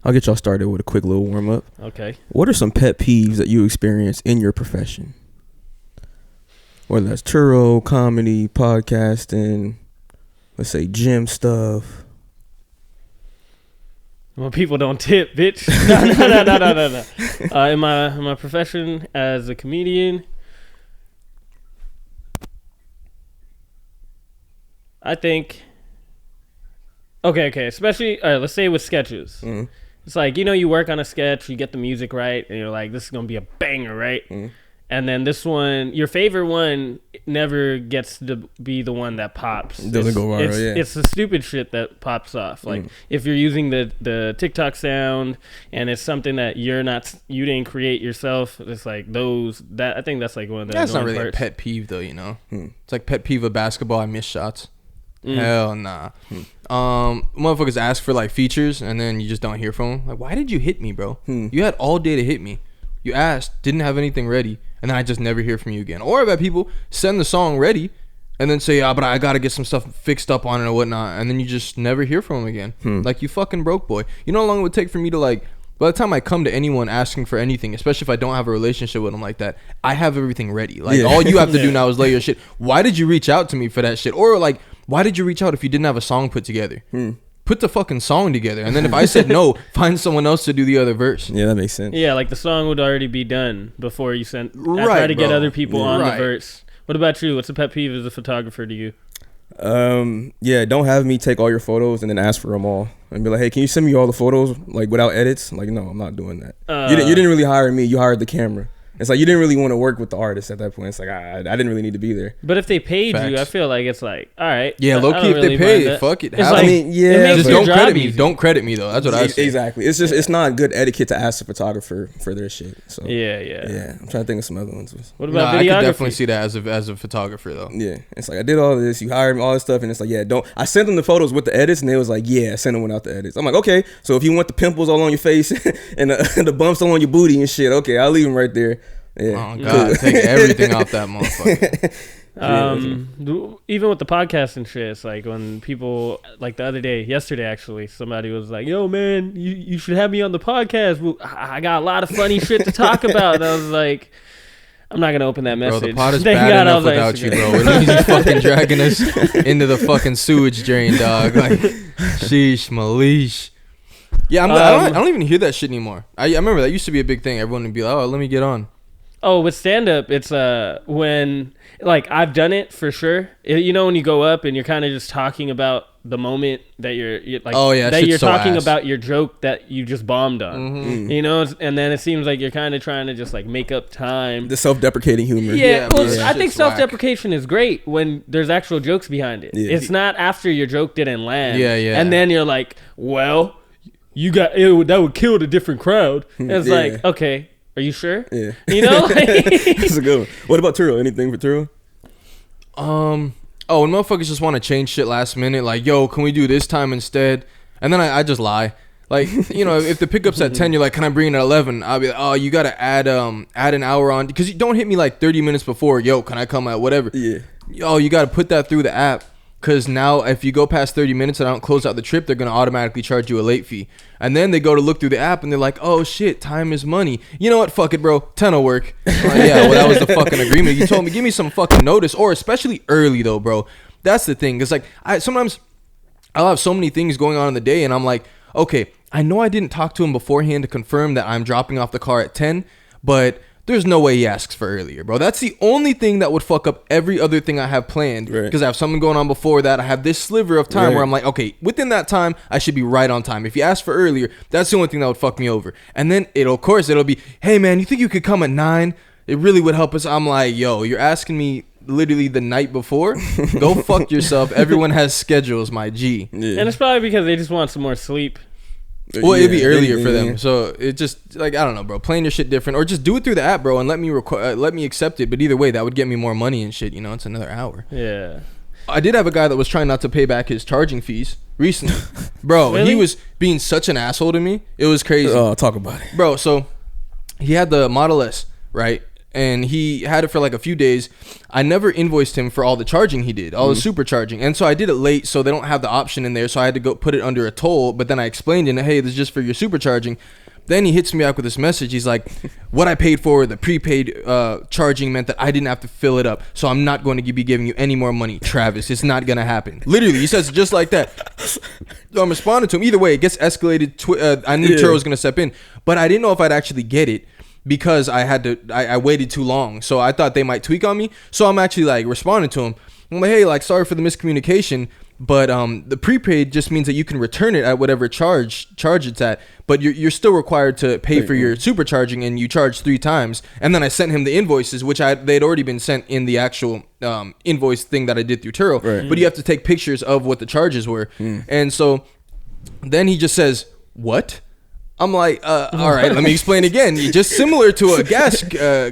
I'll get y'all started with a quick little warm up. Okay. What are some pet peeves that you experience in your profession? Whether that's Turo, comedy, podcasting, let's say gym stuff. Well, people don't tip, bitch. No. In my profession as a comedian, I think. Okay. Especially, let's say with sketches. Mm-hmm. It's like, you work on a sketch, you get the music right, and you're like, this is gonna be a banger, right? Mm-hmm. And then this one, your favorite one, never gets to be the one that pops. It doesn't go viral, It's the stupid shit that pops off. Like, if you're using the TikTok sound and it's something that you didn't create yourself, it's like I think that's like one of the That's not really parts. a pet peeve, though, It's like pet peeve of basketball, I miss shots. Hell nah. Motherfuckers ask for, like, features, and then you just don't hear from them. Like, why did you hit me, bro? You had all day to hit me. You asked, didn't have anything ready, and then I just never hear from you again. Or I've had people send the song ready and then say, but I gotta get some stuff fixed up on it or whatnot, and then you just never hear from them again. Like, you fucking broke, boy. You know how long it would take for me to, like, by the time I come to anyone asking for anything, especially if I don't have a relationship with them like that, I have everything ready. Like, all you have to do now is lay your shit. Why did you reach out to me for that shit? Or, like, why did you reach out if you didn't have a song put together? Put the fucking song together, and then if I said no, find someone else to do the other verse. Yeah, that makes sense. Yeah, like the song would already be done before you sent. Right, try to get bro. other people on the verse. What about you? What's a pet peeve as a photographer to you? Don't have me take all your photos and then ask for them all and be like, hey, can you send me all the photos like without edits? Like, no, I'm not doing that. You didn't really hire me. You hired the camera. It's like you didn't really want to work with the artist at that point. It's like I didn't really need to be there. But if they paid Facts. you, I feel like it's like, all right. Yeah, low key, if they pay, fuck it. It's like, just don't credit me. Don't credit me though. That's what I say. Exactly. It's just it's not good etiquette to ask a photographer for their shit. So yeah. I'm trying to think of some other ones. What about videography? I could definitely videography? see that as a photographer though. Yeah, it's like I did all this. You hired me, all this stuff, and it's like I sent them the photos with the edits, and they was like, yeah, send them without the edits. I'm like, okay, so if you want the pimples all on your face and the bumps all on your booty and shit, okay, I'll leave them right there. Yeah. Oh God, take everything off that motherfucker. Even with the podcast and shit, it's like when people, like yesterday actually, somebody was like, yo man, you should have me on the podcast. I got a lot of funny shit to talk about. And I was like, I'm not gonna open that message. Bro, the pod is bad enough without you, bro. It means you fucking dragging us into the fucking sewage drain, dog. Like, sheesh, maleesh. Yeah, I don't even hear that shit anymore. I remember that used to be a big thing. Everyone would be like, oh, let me get on. Oh, with stand-up, it's when, like, I've done it for sure. When you go up and you're kind of just talking about the moment that you're like, that you're talking about your joke that you just bombed on, and then it seems like you're kind of trying to just like make up time. The self-deprecating humor. Yeah, I think self-deprecation is great when there's actual jokes behind it. Yeah. It's not after your joke didn't land. Yeah. And then you're like, well, that would kill the different crowd. And it's like, okay. Are you sure? Yeah. That's a good one. What about Turo? Anything for Turo? When motherfuckers just want to change shit last minute, like, yo, can we do this time instead? And then I just lie. Like, if the pickup's at 10, you're like, can I bring it at 11? I'll be like, oh, you got to add an hour on. Because you don't hit me like 30 minutes before, yo, can I come at whatever? Yeah. Oh, you got to put that through the app. Because now if you go past 30 minutes and I don't close out the trip, they're going to automatically charge you a late fee. And then they go to look through the app and they're like, oh shit, time is money. You know what? Fuck it, bro. 10 will work. Yeah, well, that was the fucking agreement. You told me, give me some fucking notice. Or especially early though, bro. That's the thing. It's like, sometimes I'll have so many things going on in the day and I'm like, okay, I know I didn't talk to him beforehand to confirm that I'm dropping off the car at 10, but there's no way he asks for earlier, bro. That's the only thing that would fuck up every other thing I have planned. Because I have something going on before that. I have this sliver of time where I'm like, okay, within that time, I should be right on time. If you ask for earlier, that's the only thing that would fuck me over. And then it'll be, hey man, you think you could come at 9? It really would help us. I'm like, yo, you're asking me literally the night before? Go fuck yourself. Everyone has schedules, my G. Yeah. And it's probably because they just want some more sleep. Well, it'd be earlier for them, so it just like I don't know, bro. Playing your shit different, or just do it through the app, bro, and let me accept it. But either way, that would get me more money and shit. It's another hour. Yeah. I did have a guy that was trying not to pay back his charging fees recently, bro. Really? He was being such an asshole to me. It was crazy. Oh, talk about it, bro. So he had the Model S, right? and he had it for like a few days. I never invoiced him for all the charging he did, all the supercharging. And so I did it late, so they don't have the option in there. So I had to go put it under a toll. But then I explained it, hey, this is just for your supercharging. Then he hits me up with this message. He's like, what I paid for, the prepaid charging meant that I didn't have to fill it up. So I'm not going to be giving you any more money, Travis. It's not going to happen. Literally, he says it just like that. So I'm responding to him. Either way, it gets escalated. I knew Turo was going to step in. But I didn't know if I'd actually get it because I waited too long. So I thought they might tweak on me. So I'm actually like responding to him. I'm like, hey, like, sorry for the miscommunication. But the prepaid just means that you can return it at whatever charge it's at, but you're still required to pay for your supercharging, and you charge 3 times. And then I sent him the invoices, which they'd already been sent in the actual invoice thing that I did through Turo. Right. But you have to take pictures of what the charges were. And so then he just says, what? I'm like, all right, let me explain again. Just similar to a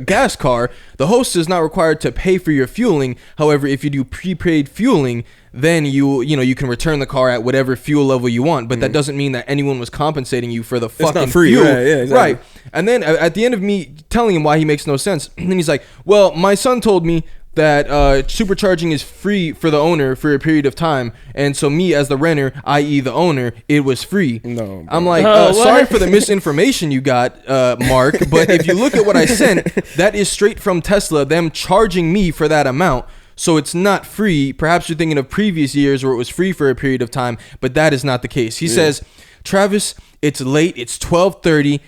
gas car, the host is not required to pay for your fueling. However, if you do prepaid fueling, then you can return the car at whatever fuel level you want. But that doesn't mean that anyone was compensating you for the fucking it's not free, fuel. Right, yeah, exactly. Right. And then at the end of me telling him why he makes no sense, and then he's like, well, my son told me that supercharging is free for the owner for a period of time, and so me as the renter, i.e. the owner, it was free. No, bro. I'm like, sorry for the misinformation you got, Mark, but if you look at what I sent, that is straight from Tesla, them charging me for that amount. So it's not free. Perhaps you're thinking of previous years where it was free for a period of time, but that is not the case. He says, Travis, it's late. It's 12:30.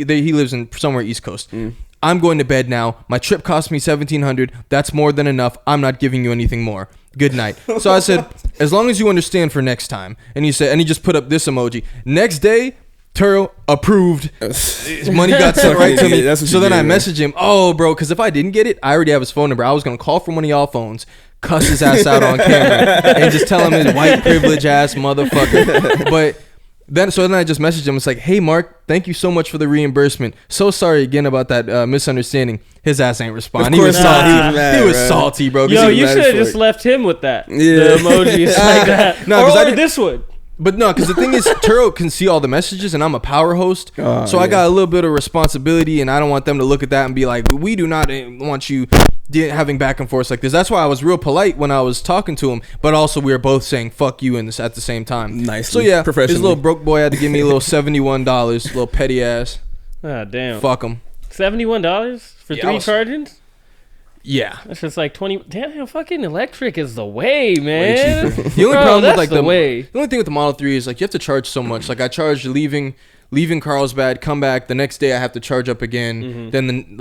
He lives in somewhere East Coast. I'm going to bed now. My trip cost me $1,700. That's more than enough. I'm not giving you anything more. Good night. So I said, as long as you understand for next time. And he just put up this emoji. Next day, Turo approved. His money got sent right to me. So then I messaged him, oh, bro, because if I didn't get it, I already have his phone number. I was going to call from one of y'all phones, cuss his ass out on camera, and just tell him his white privilege ass motherfucker. But then I just messaged him. It's like, hey, Mark, thank you so much for the reimbursement. So sorry again about that misunderstanding. His ass ain't responding. He was salty. He was salty, bro. Yo, you should have just left him with that. Yeah. The emojis like that. No, or this one. But no, because the thing is, Turo can see all the messages, and I'm a power host, so I got a little bit of responsibility, and I don't want them to look at that and be like, we do not want you having back and forth like this. That's why I was real polite when I was talking to him, but also we were both saying fuck you in this at the same time. Nice. So yeah, his little broke boy had to give me a little $71, little petty ass. Ah, damn. Fuck him. $71 for 3 chargings? Yeah, that's just like 20. Damn, fucking electric is the way, man. The only problem with like the only thing with the Model 3 is like you have to charge so much. Like I charged leaving Carlsbad, come back the next day I have to charge up again. Then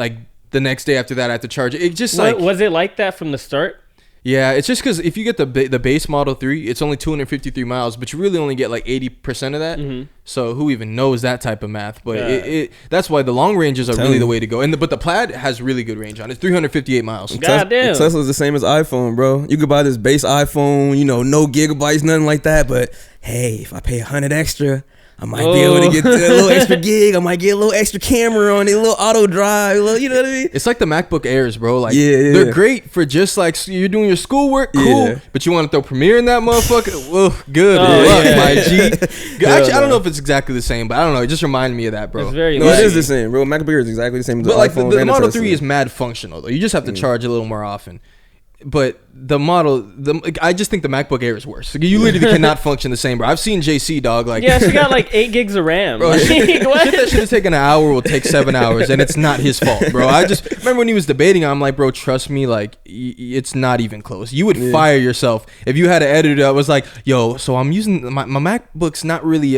the next day after that I have to charge. It just was it like that from the start? Yeah, it's just because if you get the base Model 3, it's only 253 miles, but you really only get like 80% of that. So who even knows that type of math? But that's why the long ranges are really the way to go. But the Plaid has really good range on it. It's 358 miles. Goddamn. Tesla's the same as iPhone, bro. You could buy this base iPhone, no gigabytes, nothing like that. But hey, if I pay 100 extra, I might be able to get a little extra gig. I might get a little extra camera on it, a little auto drive, you know what I mean? It's like the MacBook Airs, bro. Like, they're great for just like you're doing your schoolwork, cool. But you want to throw Premiere in that motherfucker? Well, good luck, my G. Actually, I don't know if it's exactly the same, but I don't know. It just reminded me of that, bro. It's very it is the same, bro. MacBook Air is exactly the same as the iPhone. The Model 3 is mad functional, though. You just have to charge a little more often. But I just think the MacBook Air is worse. You literally cannot function the same, bro. I've seen JC, dog. Like, yeah, she got like 8 gigs of RAM. Bro, shit that should have taken an hour will take 7 hours, and it's not his fault, bro. I just remember when he was debating, I'm like, bro, trust me, like, it's not even close. You would fire yourself if you had an editor that was like, yo, so I'm using my MacBook's not really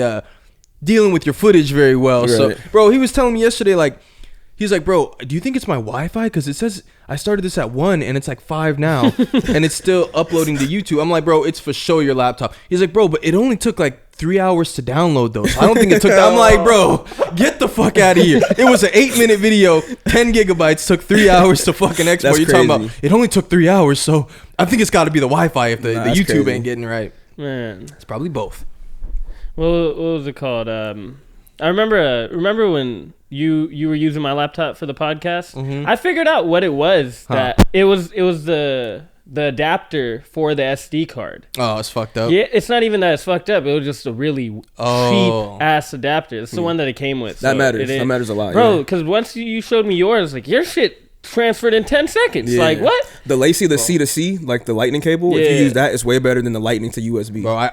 dealing with your footage very well. Right. So, bro, he was telling me yesterday, like, he's like, bro, do you think it's my Wi-Fi? Because it says I started this at 1 and it's like 5 now, and it's still uploading to YouTube. I'm like, bro, it's for sure your laptop. He's like, bro, but it only took like 3 hours to download those. I don't think it took that. I'm like, bro, get the fuck out of here. It was an 8-minute video, 10 gigabytes, took 3 hours to fucking export. You're talking about it only took 3 hours, so I think it's got to be the Wi-Fi if the YouTube ain't getting right. Man, it's probably both. What was it called? I remember when you were using my laptop for the podcast. I figured out what it was. That it was the adapter for the SD card. Oh, it's fucked up. Yeah, it's not even that it's fucked up. It was just a really cheap ass adapter. It's the one that it came with. That matters. That matters a lot, bro. Because once you showed me yours, like your shit transferred in 10 seconds. Yeah. Like, what? The Lacie, the C to C, like the lightning cable, if you use that, it's way better than the lightning to USB. Bro, I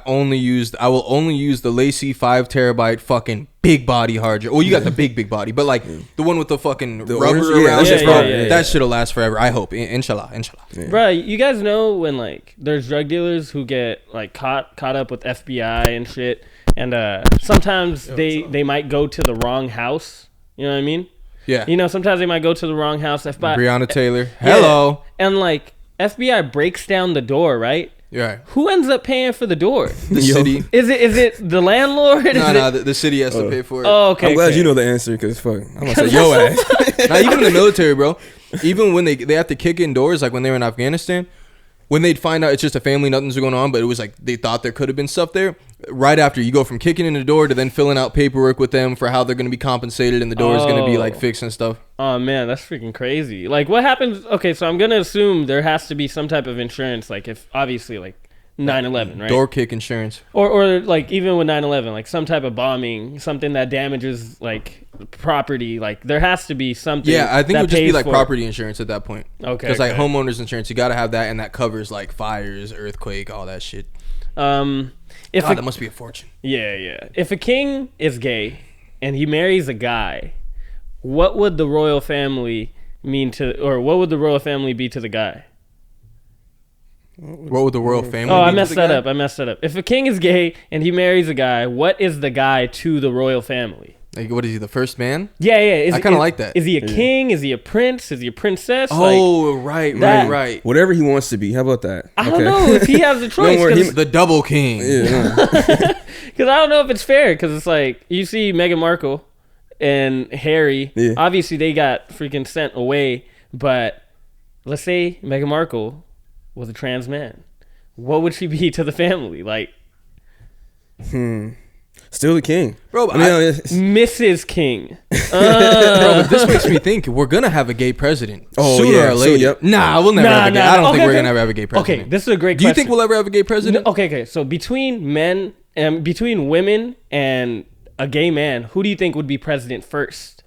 will only use the Lacie 5 terabyte fucking big body hard drive. Well, you got the big body, but like the one with the fucking rubber around it, that shit'll last forever. I hope. Inshallah. Yeah. Bro, you guys know when like there's drug dealers who get like caught up with FBI and shit, and sometimes they might go to the wrong house. You know what I mean? Yeah. You know, sometimes they might go to the wrong house. FBI, Breonna Taylor. Hello. And like FBI breaks down the door, right? Yeah. Who ends up paying for the door? The city. Is it the landlord? No, the city has to pay for it. Oh, okay. I'm glad you know the answer, because fuck, I'm gonna say yo ass. Now, even in the military, bro, even when they have to kick in doors, like when they were in Afghanistan, when they'd find out it's just a family, nothing's going on, but it was like they thought there could have been stuff there. Right after, you go from kicking in the door to then filling out paperwork with them for how they're going to be compensated, and the door is going to be like fixed and stuff. Oh man, that's freaking crazy. Like, what happens? Okay, so I'm going to assume there has to be some type of insurance, like if obviously like 9/11, right? Door kick insurance. Or like even with 9/11, like some type of bombing, something that damages like property, like there has to be something. Yeah, I think it would just be like property insurance at that point. Okay. Because like homeowners insurance, you got to have that, and that covers like fires, earthquake, all that shit. That must be a fortune. Yeah. If a king is gay and he marries a guy, what would the royal family mean to, or what would the royal family be to the guy? What would the royal family? I messed that up. If a king is gay and he marries a guy, what is the guy to the royal family? Like, what is he, the first man? Yeah. I kind of like that. Is he a king? Is he a prince? Is he a princess? Oh, right. Whatever he wants to be. How about that? I don't know if he has a choice. The double king. Yeah. Because I don't know if it's fair. Because it's like, you see Meghan Markle and Harry. Yeah. Obviously, they got freaking sent away. But let's say Meghan Markle was a trans man. What would she be to the family? Like, still the king, bro. Mrs. King. Bro, but this makes me think we're gonna have a gay president sooner or later. Yep. Nah, we'll never have a gay. I don't think we're gonna ever have a gay president. Okay, this is a great question. Do you think we'll ever have a gay president? No, okay. So between men and between women and a gay man, who do you think would be president first?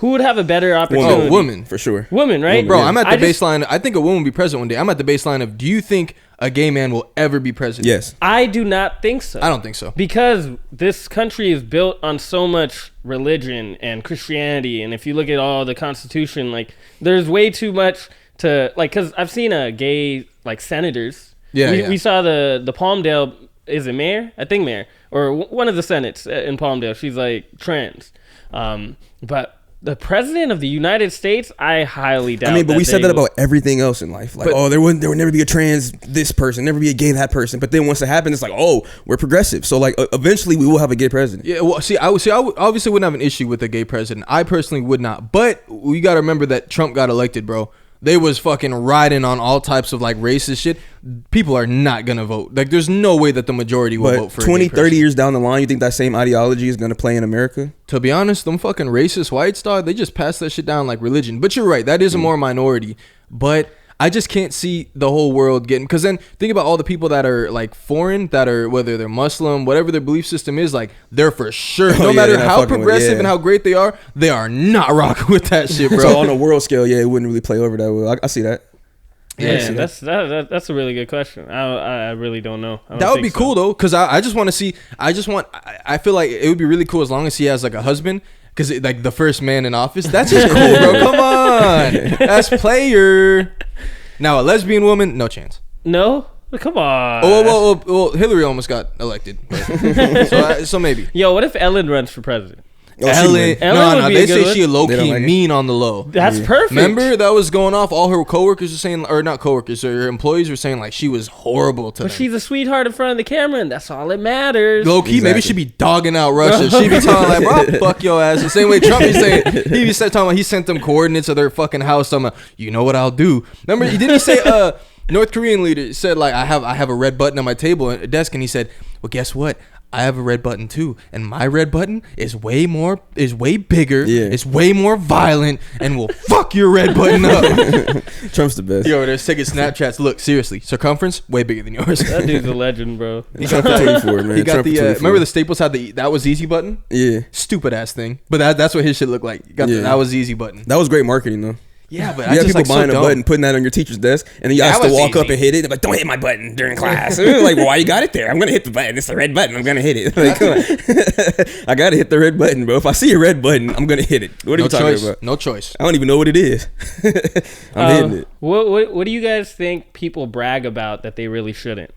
Who would have a better opportunity? Oh, woman, for sure. Woman, right? Bro, I'm at the baseline. I think a woman will be president one day. I'm at the baseline of, do you think a gay man will ever be president? Yes. I do not think so. I don't think so. Because this country is built on so much religion and Christianity. And if you look at all the Constitution, like, there's way too much to, like, because I've seen gay, like, senators. We saw the Palmdale, is it mayor? I think mayor. Or one of the senates in Palmdale. She's, like, trans. But the president of the United States, I highly doubt. I mean, but we said that about everything else in life. Like, there would never be a trans this person, never be a gay that person. But then once it happens, it's like, we're progressive. So like, eventually we will have a gay president. Yeah. Well, I obviously wouldn't have an issue with a gay president. I personally would not. But we got to remember that Trump got elected, bro. They was fucking riding on all types of like racist shit. People are not going to vote. Like, there's no way that the majority will vote for 20, 30 years down the line, you think that same ideology is going to play in America? To be honest, them fucking racist whites, they just pass that shit down like religion. But you're right. That is a more minority. But I just can't see the whole world getting, because then think about all the people that are like foreign, that are, whether they're Muslim, whatever their belief system is, like, they're for sure, no matter how progressive and how great they are not rocking with that shit, bro. So on a world scale, it wouldn't really play over that well. I see that. Yeah, that's a really good question. I really don't know. That would be cool though, because I just want to see. I feel like it would be really cool as long as he has like a husband. Because like the first man in office, that's just cool, bro. Come on, that's player. Now a lesbian woman, no chance. No, come on. Well, Hillary almost got elected, so maybe. Yo, what if Ellen runs for president? Ellen no, they say she low-key mean on the low. That's perfect. Remember that was going off? All her coworkers were saying, or not coworkers, or her employees were saying like she was horrible to them. But she's a sweetheart in front of the camera, and that's all that matters. Low-key, maybe she'd be dogging out Russia. She'd be talking like, bro, fuck your ass. The same way Trump be saying, he said talking about he sent them coordinates of their fucking house. I'm like, you know what I'll do. Remember, didn't he say North Korean leader said like I have a red button on my table at a desk, and he said, well, guess what? I have a red button too, and my red button is way bigger, it's way more violent, and will fuck your red button up. Trump's the best. Yo, there's taking Snapchats. Look, seriously, circumference way bigger than yours. That dude's a legend, bro. He got the 24, man. He got the remember the Staples had that was easy button? Yeah. Stupid ass thing, but that's what his shit looked like. That was easy button. That was great marketing though. Yeah, but you have people buying a button, putting that on your teacher's desk, and then you have to walk up and hit it. Like, don't hit my button during class. Like, well, why you got it there? I'm gonna hit the button. It's the red button. I'm gonna hit it. Like, come on. I gotta hit the red button, bro. If I see a red button, I'm gonna hit it. What are you talking about? No choice. I don't even know what it is. I'm hitting it. What do you guys think people brag about that they really shouldn't?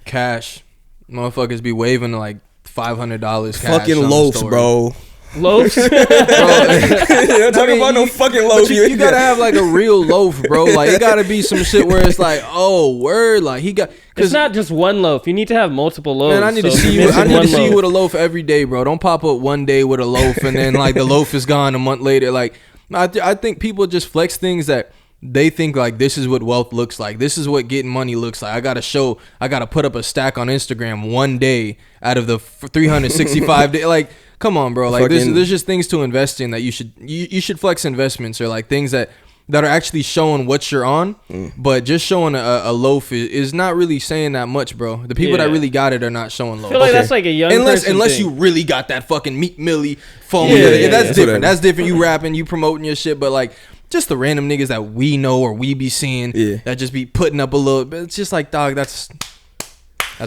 Cash. Motherfuckers be waving like $500 cash. Fucking loafs, bro. Loafs? Don't talk about no fucking loaf. You gotta have like a real loaf, bro. Like it gotta be some shit where it's like, oh, word, like he got. It's not just one loaf. You need to have multiple loaves. Man, I need to see you. I need to see you with a loaf every day, bro. Don't pop up one day with a loaf and then like the loaf is gone a month later. Like I think people just flex things that they think like this is what wealth looks like. This is what getting money looks like. I gotta put up a stack on Instagram one day out of the 365 days. Like, come on, bro. Like there's just things to invest in that you should flex investments or like things that are actually showing what you're on. But just showing a loaf is not really saying that much, bro. The people that really got it are not showing loaf. I feel like that's like a young unless you really got that fucking Meek Millie phone. That's different. That's different. You rapping, you promoting your shit, but like just the random niggas that we know or we be seeing that just be putting up a little bit. It's just like, dog, that's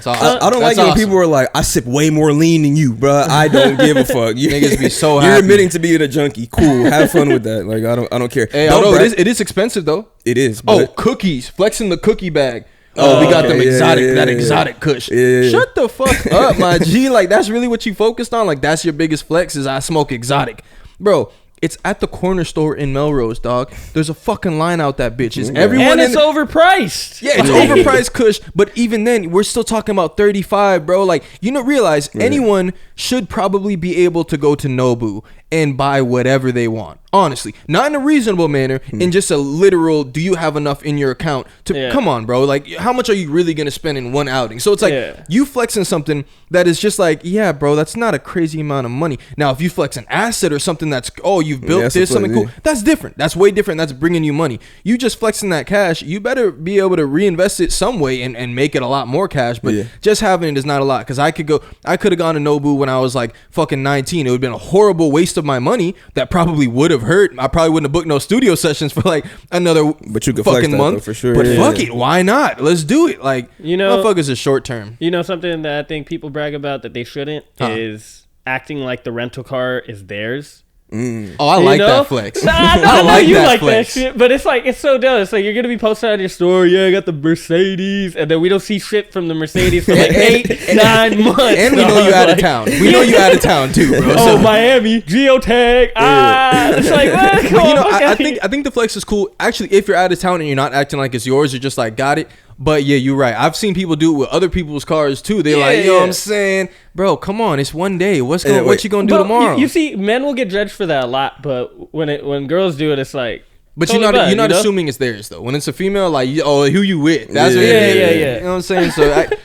all. I don't like when people are like, I sip way more lean than you, bro. I don't give a fuck. You niggas be so happy. You're admitting to being a junkie. Cool. Have fun with that. Like, I don't care. Hey, although it is expensive though. It is. Cookies. Flexing the cookie bag. Oh, we got them exotic kush. Yeah. Shut the fuck up, my G. Like, that's really what you focused on? Like, that's your biggest flex is I smoke exotic. Bro, it's at the corner store in Melrose, dog. There's a fucking line out that bitch. Is everyone and it's overpriced. Yeah, it's overpriced kush. But even then, we're still talking about 35, bro. Like, realize anyone should probably be able to go to Nobu and buy whatever they want. Honestly, not in a reasonable manner, in just a literal, do you have enough in your account to come on, bro? Like, how much are you really gonna spend in one outing? So it's like you flexing something that is just like, yeah, bro, that's not a crazy amount of money. Now, if you flex an asset or something that's, you've built this, something cool, that's different. That's way different. That's bringing you money. You just flexing that cash, you better be able to reinvest it some way and make it a lot more cash. But just having it is not a lot. Because I could have gone to Nobu when I was like fucking 19. It would have been a horrible waste of my money that probably would have hurt. I probably wouldn't have booked no studio sessions for like another fucking month for sure. But fuck it, why not? Let's do it. Like, motherfuckers is short term. Something that I think people brag about that they shouldn't is acting like the rental car is theirs. Oh, I like that flex. I like you like flex. That shit, but it's like, it's so dumb. It's like you're gonna be posting on your story, I got the Mercedes, and then we don't see shit from the Mercedes for like 9 months. And we know you out of town. We know you out of town too, bro. So. Miami geotag. It's like, I think the flex is cool. Actually, if you're out of town and you're not acting like it's yours, you're just like, got it. But yeah, you're right. I've seen people do it with other people's cars too. They're like, you know what I'm saying? Bro, come on. It's one day. What you going to do tomorrow? You see, men will get judged for that a lot, but when girls do it, it's like, but you're not assuming it's theirs though. When it's a female, like, who you with? That's what it is. Yeah. You know what I'm saying? So that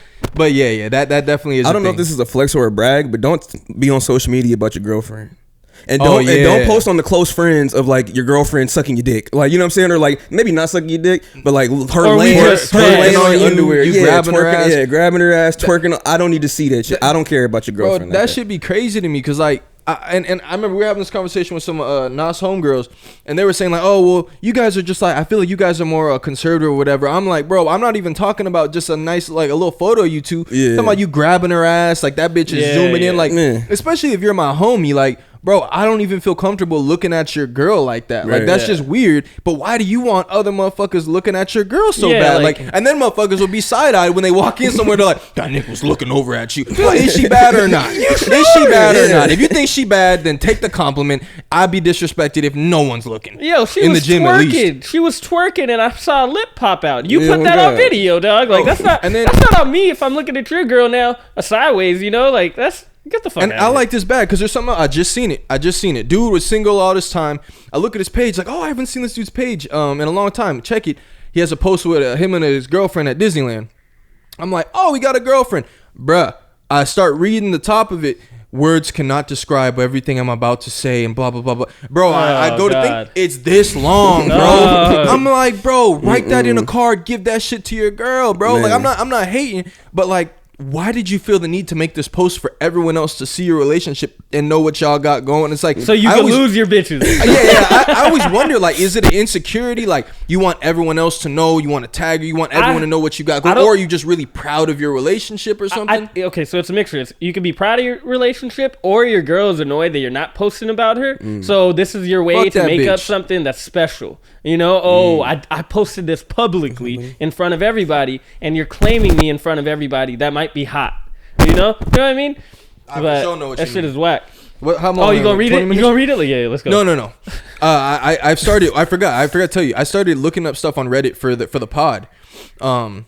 definitely is. I don't know if this is a flex or a brag, but don't be on social media about your girlfriend. And don't post on the close friends of like your girlfriend sucking your dick, like, you know what I'm saying, or like maybe not sucking your dick, but like her laying on your underwear, grabbing her ass, grabbing her ass, twerking. I don't need to see that shit. I don't care about your girlfriend. Bro, that should be crazy to me because like. I remember we were having this conversation with some Nas homegirls, and they were saying like, oh, well, you guys are just like, I feel like you guys are more conservative or whatever. I'm like, bro, I'm not even talking about just a nice, like a little photo of you two. I'm talking about you grabbing her ass, like that bitch is zooming in, like, especially if you're my homie, like, bro, I don't even feel comfortable looking at your girl like that. Like, that's just weird. But why do you want other motherfuckers looking at your girl so bad? Like, and then motherfuckers will be side-eyed when they walk in somewhere. They're like, that nigga was looking over at you. Well, is she bad or not? Is she bad or not? If you think she bad, then take the compliment. I'd be disrespected if no one's looking. Yo, she was twerking. She was twerking, and I saw a lip pop out. You put that on video, dog. Like, that's not on me if I'm looking at your girl now, sideways, like, that's... Get the fuck out of here. I like this bad because there's something I just seen it. Dude was single all this time. I look at his page like, I haven't seen this dude's page in a long time. Check it. He has a post with him and his girlfriend at Disneyland. I'm like, we got a girlfriend. Bruh, I start reading the top of it. Words cannot describe everything I'm about to say and blah, blah, blah, blah. Bro, I go to think it's this long, bro. I'm like, bro, write that in a card. Give that shit to your girl, bro. Man. Like, I'm not hating, but like, why did you feel the need to make this post for everyone else to see your relationship and know what y'all got going? It's like, so you can lose your bitches. I always wonder, like, is it an insecurity? Like, you want everyone else to know, you want to tag her, you want everyone to know what you got going, or are you just really proud of your relationship or something? Okay, so it's a mixture. You can be proud of your relationship, or your girl is annoyed that you're not posting about her. So this is your way to make up something that's special. You know, I posted this publicly in front of everybody, and you're claiming me in front of everybody. That might be hot. You know what I mean? But that shit is whack. How long? You gonna read it? You gonna read it? Like, yeah, let's go. No. I've started. I forgot to tell you. I started looking up stuff on Reddit for the pod. I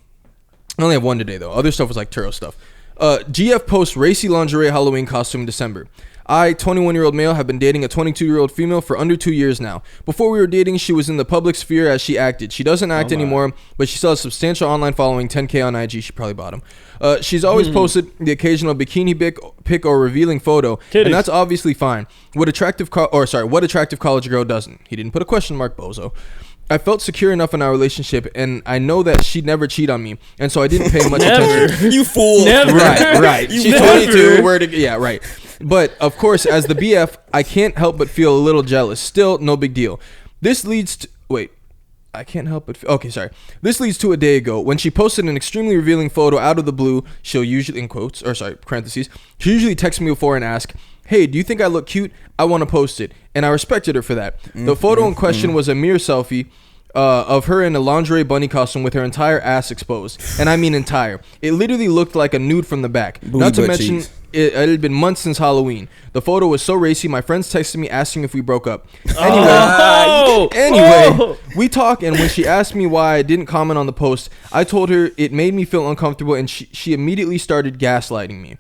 only have one today though. Other stuff was like Turo stuff. GF posts racy lingerie Halloween costume in December. I, 21-year-old male, have been dating a 22-year-old female for under 2 years now. Before we were dating, she was in the public sphere as she acted. She doesn't act anymore, but she still has a substantial online following, 10K on IG. She probably bought him. She's always posted the occasional bikini pic or revealing photo, and that's obviously fine. What attractive college girl doesn't? He didn't put a question mark, bozo. I felt secure enough in our relationship, and I know that she'd never cheat on me, and so I didn't pay much attention. You fool. Never. Right. She's 22. Yeah, right. But, of course, as the BF, I can't help but feel a little jealous. Still, no big deal. This leads to... Wait. I can't help but... Okay, sorry. This leads to a day ago when she posted an extremely revealing photo out of the blue. She'll usually, in quotes, or sorry, parentheses, she usually texts me before and asks, hey, do you think I look cute? I want to post it. And I respected her for that. The photo in question was a mirror selfie of her in a lingerie bunny costume with her entire ass exposed. And I mean entire. It literally looked like a nude from the back. Not to mention... It had been months since Halloween. The photo was so racy, my friends texted me asking if we broke up. Anyway, we talk, and when she asked me why I didn't comment on the post, I told her it made me feel uncomfortable, and she immediately started gaslighting me.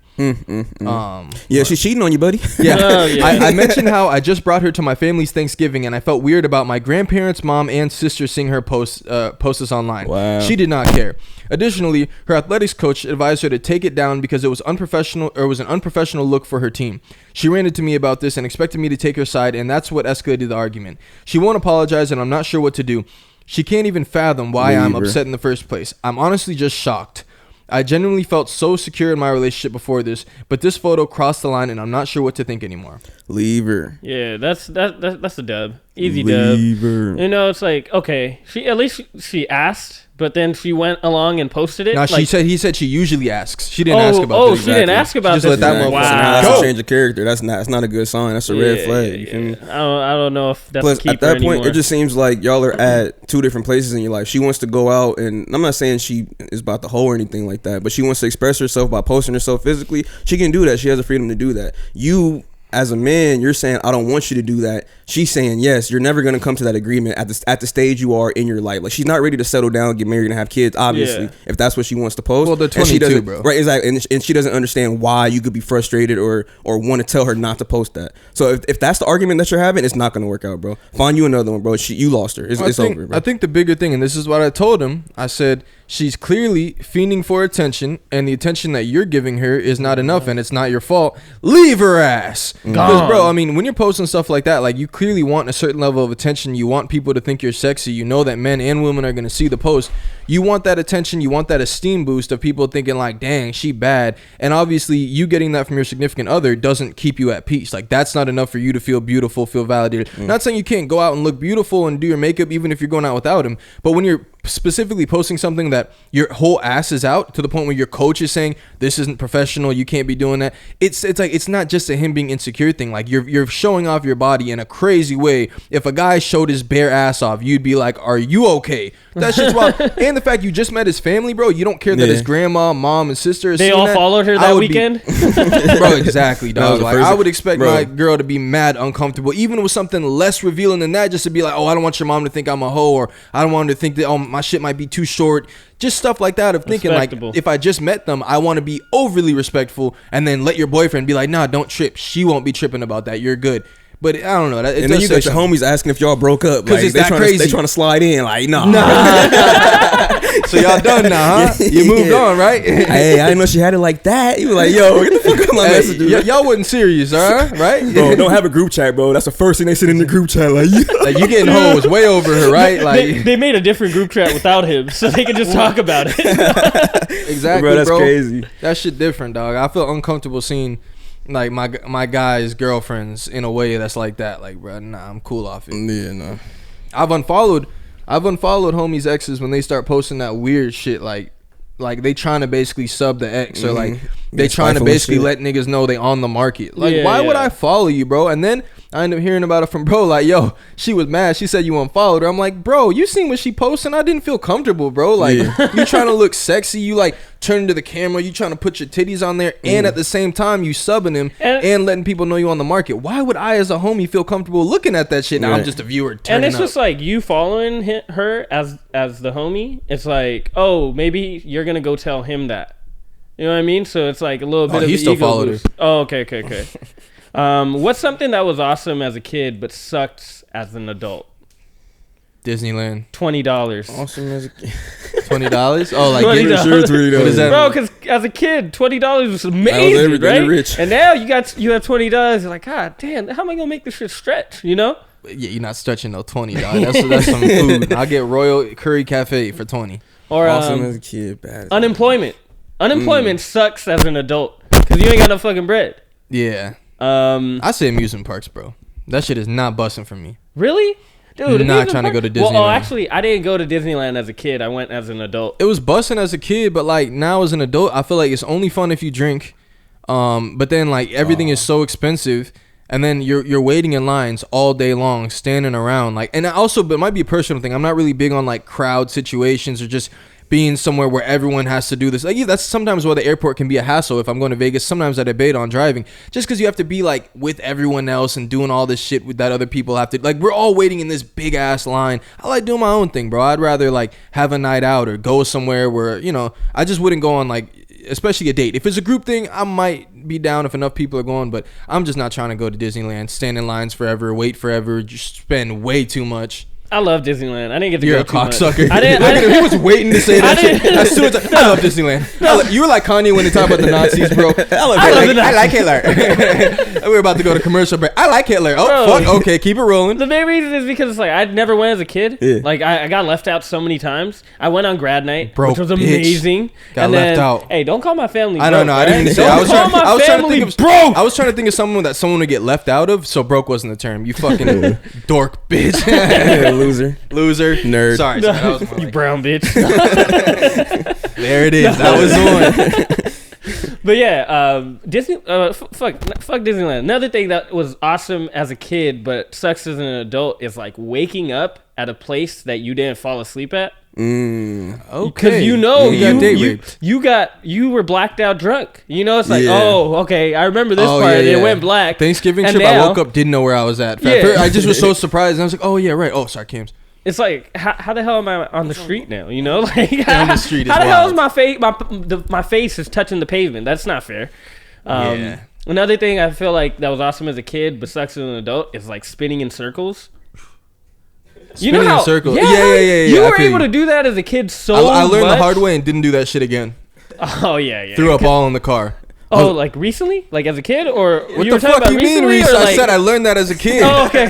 She's cheating on you, buddy. I mentioned how I just brought her to my family's Thanksgiving, and I felt weird about my grandparents, mom, and sister seeing her post this online. Wow. She did not care. Additionally, her athletics coach advised her to take it down because it was unprofessional, or was an unprofessional look for her team. She ranted to me about this and expected me to take her side, and that's what escalated the argument. She won't apologize, and I'm not sure what to do. She can't even fathom why I'm upset in the first place. I'm honestly just shocked. I genuinely felt so secure in my relationship before this, but this photo crossed the line, and I'm not sure what to think anymore. Leave her. Yeah, that's a dub. Easy dub. Leave her. You know, it's like, okay, she asked, but then she went along and posted it. No, he said she usually asks. She didn't ask about this. She didn't ask about this. Just let that wow. That's a change of character. That's not a good sign. That's a red flag. You feel me? I don't know if that's Plus, a keeper at that point, anymore. it just seems like y'all are at two different places in your life. She wants to go out, and I'm not saying she is about to hoe or anything like that, but she wants to express herself by posting herself physically. She can do that. She has the freedom to do that. You, as a man, you're saying, I don't want you to do that. She's saying, yes, you're never going to come to that agreement at the stage you are in your life. Like, she's not ready to settle down, get married, and have kids, obviously, if that's what she wants to post. Well, they're 22, bro. Right, exactly. And she doesn't understand why you could be frustrated or want to tell her not to post that. So if that's the argument that you're having, it's not going to work out, bro. Find you another one, bro. You lost her. It's over, bro. I think the bigger thing, and this is what I told him, I said, she's clearly fiending for attention, and the attention that you're giving her is not enough, and it's not your fault. Leave her ass. Because, bro, I mean, when you're posting stuff like that, like, you clearly want a certain level of attention. You want people to think you're sexy. You know that men and women are going to see the post. You want that attention. You want that esteem boost of people thinking like, dang, she bad. And obviously, you getting that from your significant other doesn't keep you at peace. Like, that's not enough for you to feel beautiful, feel validated. Not saying you can't go out and look beautiful and do your makeup even if you're going out without him. But when you're specifically posting something that your whole ass is out to the point where your coach is saying this isn't professional, you can't be doing that, it's like, it's not just a him being insecure thing. Like, you're showing off your body in a crazy way. If a guy showed his bare ass off, you'd be like, are you okay? That shit's wild. And the fact you just met his family, bro, you don't care that his grandma, mom, and sister is they all followed her that weekend. Bro, exactly, dog. Like, I would expect my girl to be mad uncomfortable, even with something less revealing than that, just to be like, oh, I don't want your mom to think I'm a hoe, or I don't want her to think that, oh, my shit might be too short. Just stuff like that of thinking like, if I just met them, I want to be overly respectful, and then let your boyfriend be like, nah, don't trip. She won't be tripping about that. You're good. But I don't know. And then you got your homies asking if y'all broke up. Because like, they trying to slide in. Like, no. So y'all done now, huh? You moved on, right? Hey, I didn't know she had it like that. You were like, yo, get the fuck out of my messages. Y'all wasn't serious, right? Bro, don't have a group chat, bro. That's the first thing they said in the group chat. Like you getting hoes way over her, right? Like they made a different group chat without him, so they could just talk about it. Exactly, bro. That's crazy. That shit different, dog. I feel uncomfortable seeing like my guys' girlfriends in a way that's like that. Like, bro, nah, I'm cool off it. Yeah, no. I've unfollowed homies' exes when they start posting that weird shit. Like they trying to basically sub the ex, or like they trying to basically let niggas know they on the market. Like, why would I follow you, bro? And then I end up hearing about it from bro. Like, yo, she was mad. She said you unfollowed her. I'm like, bro, you seen what she posting? I didn't feel comfortable, bro. Like, you trying to look sexy. You like turning to the camera. You trying to put your titties on there, and at the same time you subbing him and letting people know you on the market. Why would I, as a homie, feel comfortable looking at that shit? Now I'm just a viewer. And it's just like you following her as the homie. It's like, oh, maybe you're gonna go tell him that. You know what I mean? So it's like a little bit of he still ego followed boost. her. Oh, okay. What's something that was awesome as a kid but sucks as an adult? Disneyland. $20. Awesome as a kid. $20? Oh, like $20. Sure, $20. What is that? Bro, because as a kid, $20 was amazing, right? Rich. And now you have $20. You're like, God damn, how am I gonna make this shit stretch? You know? Yeah, you're not stretching no $20. That's some food. I'll get Royal Curry Cafe for $20. Or awesome as a kid, bad. Unemployment sucks as an adult because you ain't got no fucking bread. Yeah. I say amusement parks, bro. That shit is not busting for me. Really? Dude, I'm not trying to go to Disneyland. Well, actually, I didn't go to Disneyland as a kid. I went as an adult. It was busting as a kid, but like now as an adult, I feel like it's only fun if you drink. But then like everything is so expensive, and then you're waiting in lines all day long, standing around. Like, and also, but it might be a personal thing. I'm not really big on like crowd situations or just being somewhere where everyone has to do this. Like, yeah, that's sometimes why the airport can be a hassle. If I'm going to Vegas, sometimes I debate on driving just because you have to be like with everyone else and doing all this shit with that other people have to. Like, we're all waiting in this big ass line. I like doing my own thing, bro. I'd rather like have a night out or go somewhere where, you know, I just wouldn't go on like, especially a date. If it's a group thing, I might be down if enough people are going, but I'm just not trying to go to Disneyland, stand in lines forever, wait forever, just spend way too much. I love Disneyland. I didn't get to You're go a too much. cocksucker. I didn't. He was waiting to say that shit. As soon as I love Disneyland. You were like Kanye when they talk about the Nazis, bro. I like Hitler. We were about to go to commercial break. I like Hitler. Oh, bro, fuck. Okay, keep it rolling. The main reason is because it's like I never went as a kid. Yeah. Like I got left out so many times. I went on grad night, bro, which was amazing. Got left out. Hey, don't call my family. I don't know. I didn't say. I was trying to think of someone to get left out of. So broke wasn't the term. You fucking dork bitch. Loser. Nerd. Sorry. That was you brown bitch. There it is. That was on. But yeah, Disney. Fuck Disneyland. Another thing that was awesome as a kid but sucks as an adult is like waking up at a place that you didn't fall asleep at. Okay. Because you were blacked out drunk. You know, it's like, oh, okay, I remember this part. Yeah. It went black. Thanksgiving trip, I woke up, didn't know where I was at. I just was so surprised. And I was like, oh yeah, right. Oh, sorry, Kims. It's like, how the hell am I on the street now? You know, like on the street. How the hell is my face? My face is touching the pavement. That's not fair. Another thing I feel like that was awesome as a kid, but sucks as an adult, is like spinning in circles. Spinning in circles. Yeah. You were able to do that as a kid I learned the hard way and didn't do that shit again. Oh yeah. Threw up all in the car. Oh, like recently? Like as a kid? Or what the fuck you mean recently? I said I learned that as a kid. Oh, okay.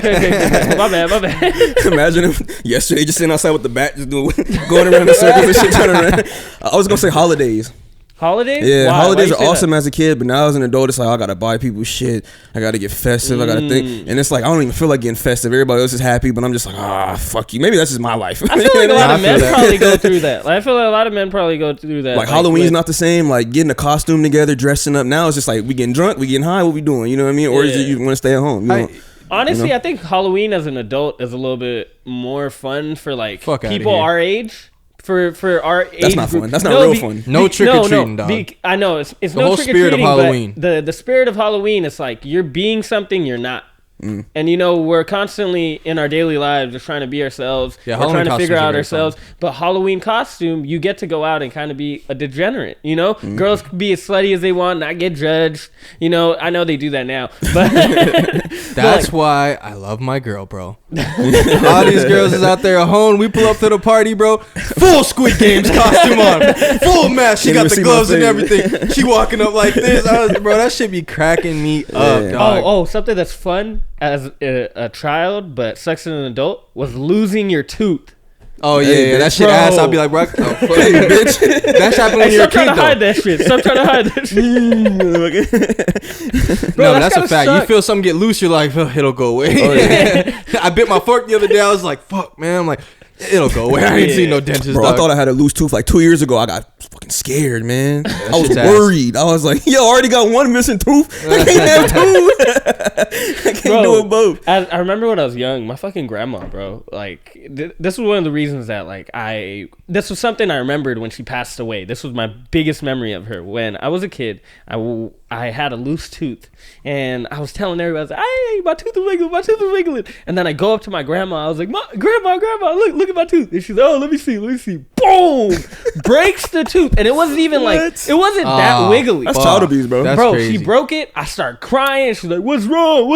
My bad. Imagine him yesterday just sitting outside with the bat, just going around in circles and shit, turning around. I was going to say holidays. Holidays? Yeah, holidays are awesome as a kid, but now as an adult, it's like, I gotta buy people shit. I gotta get festive. I gotta think. And it's like, I don't even feel like getting festive. Everybody else is happy, but I'm just like, fuck you. Maybe that's just my life. I feel like a lot of men probably go through that. Like, I feel like a lot of men probably go through that. Like Halloween's not the same. Like getting a costume together, dressing up. Now it's just like, we getting drunk, we getting high, what we doing? You know what I mean? Or is it you want to stay at home? Honestly, I think Halloween as an adult is a little bit more fun for like people our age. For our age that's not group. fun. That's not real fun. No trick or treating, dog. I know it's the no whole trick or treating. The Halloween. The spirit of Halloween is like you're being something you're not. And we're constantly in our daily lives just trying to be ourselves. Yeah, we're trying to figure out ourselves. Fun. But Halloween costume, you get to go out and kind of be a degenerate. Girls can be as slutty as they want, not get judged. I know they do that now, but that's why I love my girl, bro. All these girls is out there hone. We pull up to the party, bro. Full Squid Games costume on, full mask. She got the gloves and everything. She walking up like this, bro. That shit be cracking me up, dog. Oh, something that's fun as a child, but sucks as an adult, was losing your tooth. Oh yeah, that shit ass. I'll be like, bro, bitch. That's happening when you're a kid, though. Stop trying to hide that shit. Bro, no, that's a fact. You feel something get loose, you're like, oh, it'll go away. Oh, yeah. I bit my fork the other day. I was like, fuck, man. I'm like, it'll go away. I ain't seen no dentist. Bro, dog. I thought I had a loose tooth like 2 years ago. I got fucking scared, man. I was worried. I was like, yo, I already got one missing tooth. I can't have two. I can't do it both. I remember when I was young, my fucking grandma, bro, like, this was one of the reasons that, like, this was something I remembered when she passed away. This was my biggest memory of her. When I was a kid, I had a loose tooth, and I was telling everybody, I was like, hey, my tooth is wiggling. And then I go up to my grandma. I was like, grandma, look at my tooth. And she's like, oh, let me see. Boom! Breaks the tooth. And it wasn't even that wiggly. That's child abuse, bro. Bro, crazy. She broke it. I start crying. She's like, what's wrong?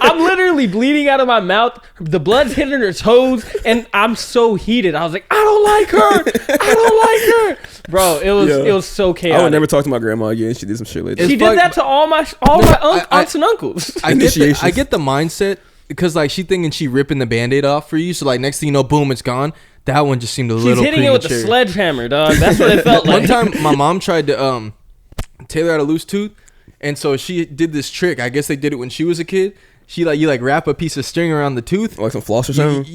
I'm literally bleeding out of my mouth. The blood's hitting her toes, and I'm so heated. I was like, I don't like her. Bro, it was so chaotic. I would never talk to my grandma again. She did some shit like that. She did that to all my aunts and uncles. I get the mindset, because like she thinking she ripping the Band-Aid off for you, so like next thing you know, boom, it's gone. That one just seemed a little premature. She's hitting it with the sledgehammer, dog. That's what it felt like. One time my mom tried to Taylor had a loose tooth, and so she did this trick. I guess they did it when she was a kid. She you wrap a piece of string around the tooth, like some floss or something.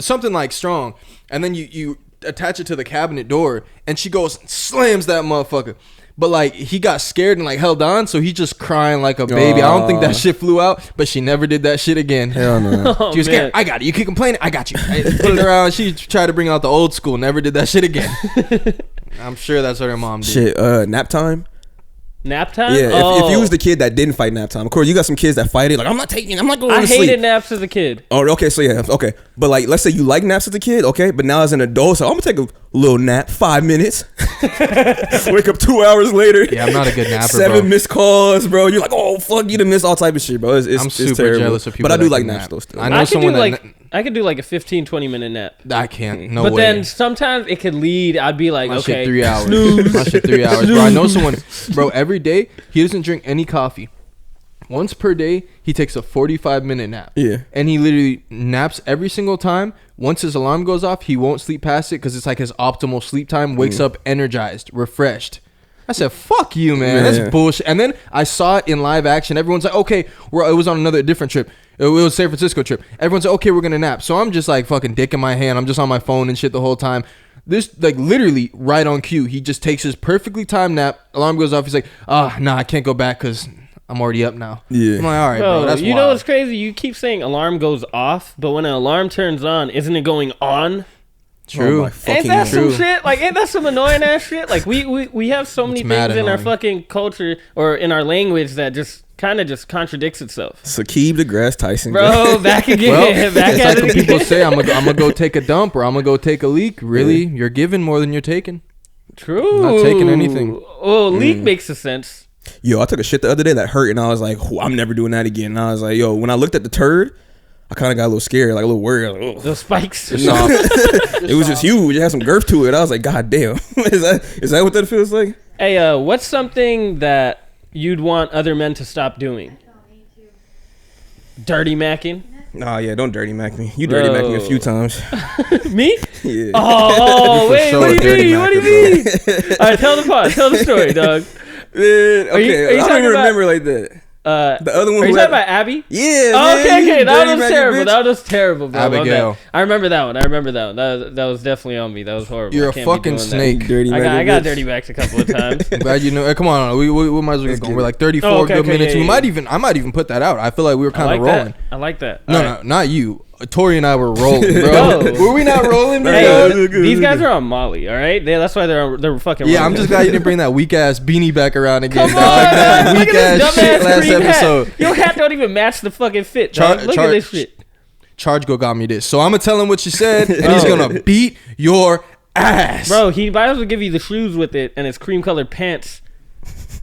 Something like strong, and then you attach it to the cabinet door, and she goes and slams that motherfucker. But like he got scared and like held on, so he just crying like a baby. I don't think that shit flew out, but she never did that shit again. Hell no. She was scared. I got it. You keep complaining. I got you. I put it around. She tried to bring out the old school. Never did that shit again. I'm sure that's what her mom did. Shit. Nap time. Nap time? Yeah, if you was the kid that didn't fight nap time. Of course, you got some kids that fight it. Like, I'm not going to sleep. I hated naps as a kid. Oh, okay, so yeah, okay. But like, let's say you like naps as a kid, okay? But now as an adult, so I'm going to take a little nap, 5 minutes. Wake up 2 hours later. Yeah, I'm not a good napper, 7 missed calls, bro. You're like, oh, fuck, you done missed all type of shit, bro. I'm super terrible. jealous of people. But I do like naps, though, still. I know someone that... I could do like a 15-20 minute nap. I can't. No way. But way. then sometimes it could lead. I'd be like, my okay, shit 3 hours. Snooze. My shit 3 hours, bro. I know someone, bro. Every day he doesn't drink any coffee. Once per day he takes a 45-minute nap. Yeah. And he literally naps every single time. Once his alarm goes off, he won't sleep past it because it's like his optimal sleep time. Wakes up energized, refreshed. I said, fuck you, man. That's bullshit. And then I saw it in live action. Everyone's like, okay, it was on another different trip. It was San Francisco trip. Everyone's like, okay, we're going to nap. So I'm just like fucking dick in my hand. I'm just on my phone and shit the whole time. This, like, literally right on cue. He just takes his perfectly timed nap. Alarm goes off. He's like, I can't go back because I'm already up now. Yeah. I'm like, all right, bro. That's you wild. know what's crazy? You keep saying alarm goes off, but when an alarm turns on, isn't it going on? True. Ain't that some shit? Like, ain't that some annoying ass shit? Like, we have so many things in our fucking culture or in our language that just kind of just contradicts itself. Sakib DeGrasse Tyson. Bro, back again. Well, back at it again. People say, I'm gonna go take a dump or I'm gonna go take a leak. Really? Yeah. You're giving more than you're taking. True. I'm not taking anything. Oh, leak makes a sense. Yo, I took a shit the other day that hurt and I was like, I'm never doing that again. And I was like, yo, when I looked at the turd, I kind of got a little scared, like a little worried. Like, those spikes. No, it was just huge. It had some girth to it. I was like, God damn. Is that what that feels like? Hey, what's something that you'd want other men to stop doing? Dirty macking? Nah, yeah, don't dirty mack me. You dirty mack me a few times. Me? Yeah. Oh, wait, sure what do you mean? What do you mean? All right, tell the story, dog. Man, okay, I don't even remember like that. The other one. Are you talking about Abby? Yeah. Oh, man, okay. That was terrible. That was terrible, bro. Abigail. I remember that one. That was definitely on me. That was horrible. You're a fucking snake. Dirty I got dirty backs a couple of times. I'm glad you know. Come on, we might as well get going. We're like 34 good minutes. Yeah. I might even put that out. I feel like we were kind of rolling. I like that. No, not you. Tori and I were rolling, bro. Were we not rolling, bro? Hey, these guys are on Molly, all right? That's why they're fucking. Yeah, I'm just glad you didn't bring that weak ass beanie back around again. Come on, weak ass shit last episode. Hat. Your hat don't even match the fucking fit. Dog. Look at this shit. Charge got me this, so I'm gonna tell him what you said, and he's gonna beat your ass, bro. He might as well give you the shoes with it and it's cream colored pants.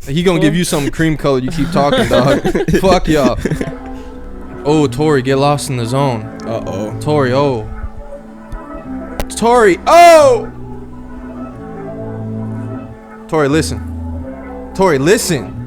He gonna give you some cream color. You keep talking, dog. Fuck y'all. Oh, Tori, get lost in the zone. Uh-oh. Tori, oh. Tori, oh! Tori, listen. Tori, listen.